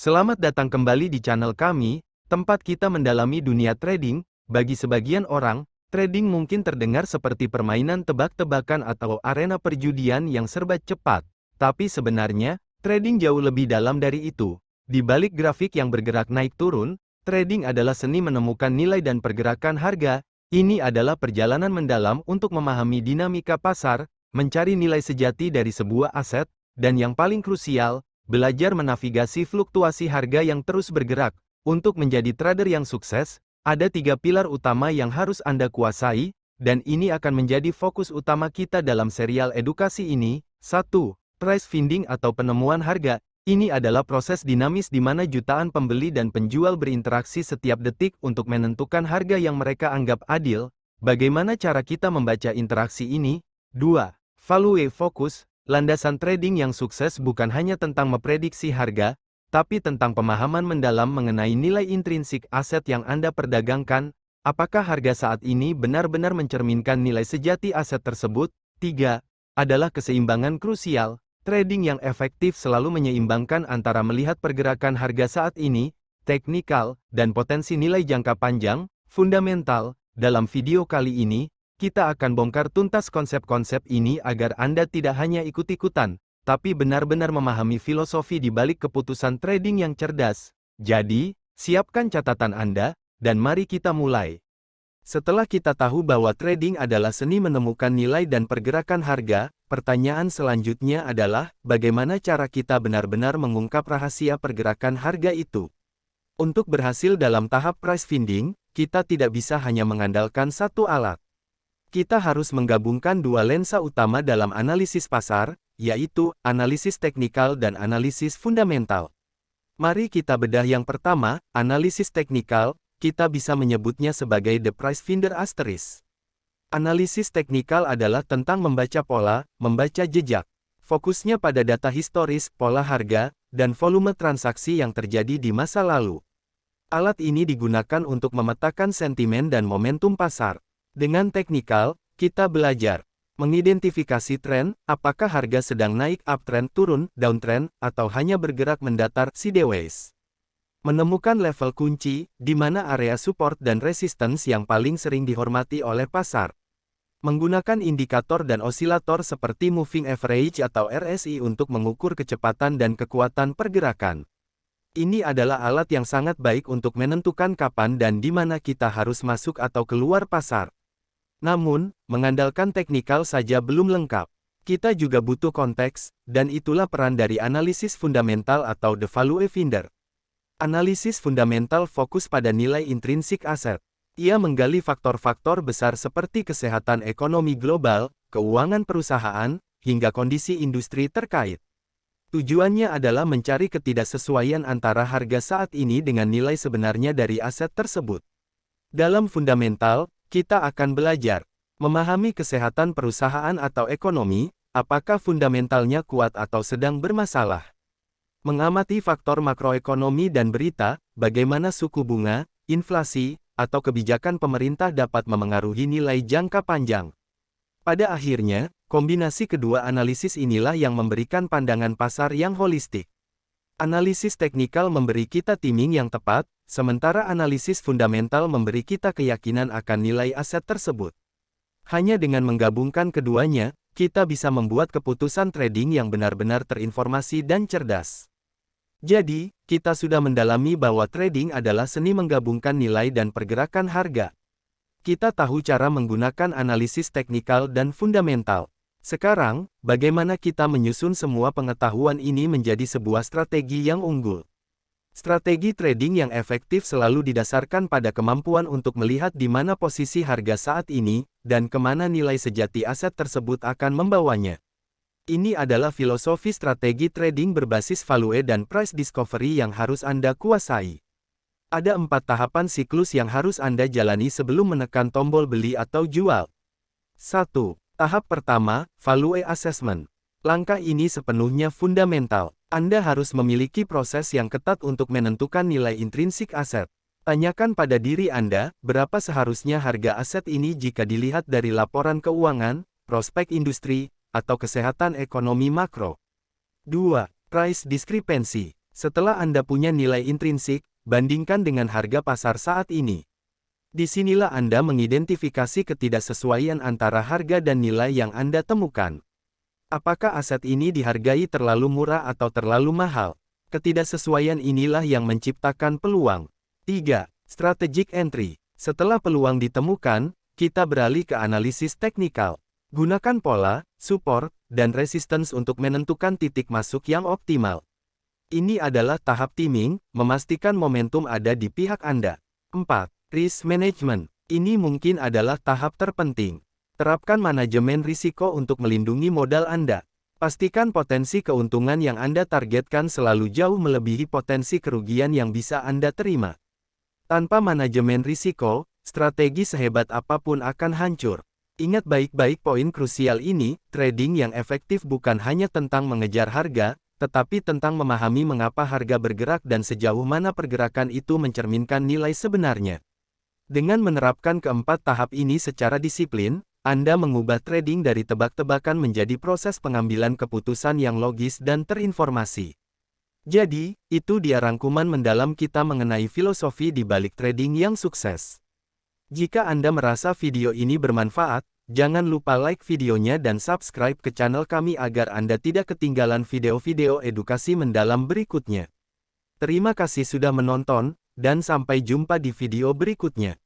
Selamat datang kembali di channel kami, tempat kita mendalami dunia trading. Bagi sebagian orang, trading mungkin terdengar seperti permainan tebak-tebakan atau arena perjudian yang serba cepat. Tapi sebenarnya, trading jauh lebih dalam dari itu. Di balik grafik yang bergerak naik turun, trading adalah seni menemukan nilai dan pergerakan harga. Ini adalah perjalanan mendalam untuk memahami dinamika pasar, mencari nilai sejati dari sebuah aset, dan yang paling krusial, belajar menavigasi fluktuasi harga yang terus bergerak. Untuk menjadi trader yang sukses, ada 3 pilar utama yang harus Anda kuasai, dan ini akan menjadi fokus utama kita dalam serial edukasi ini. 1. Price finding atau penemuan harga. Ini adalah proses dinamis di mana jutaan pembeli dan penjual berinteraksi setiap detik untuk menentukan harga yang mereka anggap adil. Bagaimana cara kita membaca interaksi ini? 2. Value focus. Landasan trading yang sukses bukan hanya tentang memprediksi harga, tapi tentang pemahaman mendalam mengenai nilai intrinsik aset yang Anda perdagangkan. Apakah harga saat ini benar-benar mencerminkan nilai sejati aset tersebut? 3. Adalah keseimbangan krusial. Trading yang efektif selalu menyeimbangkan antara melihat pergerakan harga saat ini, teknikal, dan potensi nilai jangka panjang, fundamental. Dalam video kali ini, kita akan bongkar tuntas konsep-konsep ini agar Anda tidak hanya ikut-ikutan, tapi benar-benar memahami filosofi di balik keputusan trading yang cerdas. Jadi, siapkan catatan Anda, dan mari kita mulai. Setelah kita tahu bahwa trading adalah seni menemukan nilai dan pergerakan harga, pertanyaan selanjutnya adalah, bagaimana cara kita benar-benar mengungkap rahasia pergerakan harga itu? Untuk berhasil dalam tahap price finding, kita tidak bisa hanya mengandalkan satu alat. Kita harus menggabungkan dua lensa utama dalam analisis pasar, yaitu analisis teknikal dan analisis fundamental. Mari kita bedah yang pertama, analisis teknikal. Kita bisa menyebutnya sebagai the price finder asterisk. Analisis teknikal adalah tentang membaca pola, membaca jejak. Fokusnya pada data historis, pola harga, dan volume transaksi yang terjadi di masa lalu. Alat ini digunakan untuk memetakan sentimen dan momentum pasar. Dengan teknikal, kita belajar mengidentifikasi tren, apakah harga sedang naik uptrend, turun, downtrend, atau hanya bergerak mendatar sideways. Menemukan level kunci, di mana area support dan resistance yang paling sering dihormati oleh pasar. Menggunakan indikator dan osilator seperti moving average atau RSI untuk mengukur kecepatan dan kekuatan pergerakan. Ini adalah alat yang sangat baik untuk menentukan kapan dan di mana kita harus masuk atau keluar pasar. Namun, mengandalkan teknikal saja belum lengkap. Kita juga butuh konteks, dan itulah peran dari analisis fundamental atau the value finder. Analisis fundamental fokus pada nilai intrinsik aset. Ia menggali faktor-faktor besar seperti kesehatan ekonomi global, keuangan perusahaan, hingga kondisi industri terkait. Tujuannya adalah mencari ketidaksesuaian antara harga saat ini dengan nilai sebenarnya dari aset tersebut. Dalam fundamental, kita akan belajar memahami kesehatan perusahaan atau ekonomi, apakah fundamentalnya kuat atau sedang bermasalah. Mengamati faktor makroekonomi dan berita, bagaimana suku bunga, inflasi, atau kebijakan pemerintah dapat memengaruhi nilai jangka panjang. Pada akhirnya, kombinasi kedua analisis inilah yang memberikan pandangan pasar yang holistik. Analisis teknikal memberi kita timing yang tepat, sementara analisis fundamental memberi kita keyakinan akan nilai aset tersebut. Hanya dengan menggabungkan keduanya, kita bisa membuat keputusan trading yang benar-benar terinformasi dan cerdas. Jadi, kita sudah mendalami bahwa trading adalah seni menggabungkan nilai dan pergerakan harga. Kita tahu cara menggunakan analisis teknikal dan fundamental. Sekarang, bagaimana kita menyusun semua pengetahuan ini menjadi sebuah strategi yang unggul? Strategi trading yang efektif selalu didasarkan pada kemampuan untuk melihat di mana posisi harga saat ini, dan kemana nilai sejati aset tersebut akan membawanya. Ini adalah filosofi strategi trading berbasis value dan price discovery yang harus Anda kuasai. Ada 4 tahapan siklus yang harus Anda jalani sebelum menekan tombol beli atau jual. 1. Tahap pertama, value assessment. Langkah ini sepenuhnya fundamental. Anda harus memiliki proses yang ketat untuk menentukan nilai intrinsik aset. Tanyakan pada diri Anda, berapa seharusnya harga aset ini jika dilihat dari laporan keuangan, prospek industri, atau kesehatan ekonomi makro. 2. Price discrepancy. Setelah Anda punya nilai intrinsik, bandingkan dengan harga pasar saat ini. Disinilah Anda mengidentifikasi ketidaksesuaian antara harga dan nilai yang Anda temukan. Apakah aset ini dihargai terlalu murah atau terlalu mahal? Ketidaksesuaian inilah yang menciptakan peluang. 3. Strategic entry. Setelah peluang ditemukan, kita beralih ke analisis teknikal. Gunakan pola, support, dan resistance untuk menentukan titik masuk yang optimal. Ini adalah tahap timing, memastikan momentum ada di pihak Anda. 4. Risk management. Ini mungkin adalah tahap terpenting. Terapkan manajemen risiko untuk melindungi modal Anda. Pastikan potensi keuntungan yang Anda targetkan selalu jauh melebihi potensi kerugian yang bisa Anda terima. Tanpa manajemen risiko, strategi sehebat apapun akan hancur. Ingat baik-baik poin krusial ini, trading yang efektif bukan hanya tentang mengejar harga, tetapi tentang memahami mengapa harga bergerak dan sejauh mana pergerakan itu mencerminkan nilai sebenarnya. Dengan menerapkan keempat tahap ini secara disiplin, Anda mengubah trading dari tebak-tebakan menjadi proses pengambilan keputusan yang logis dan terinformasi. Jadi, itu dia rangkuman mendalam kita mengenai filosofi di balik trading yang sukses. Jika Anda merasa video ini bermanfaat, jangan lupa like videonya dan subscribe ke channel kami agar Anda tidak ketinggalan video-video edukasi mendalam berikutnya. Terima kasih sudah menonton, dan sampai jumpa di video berikutnya.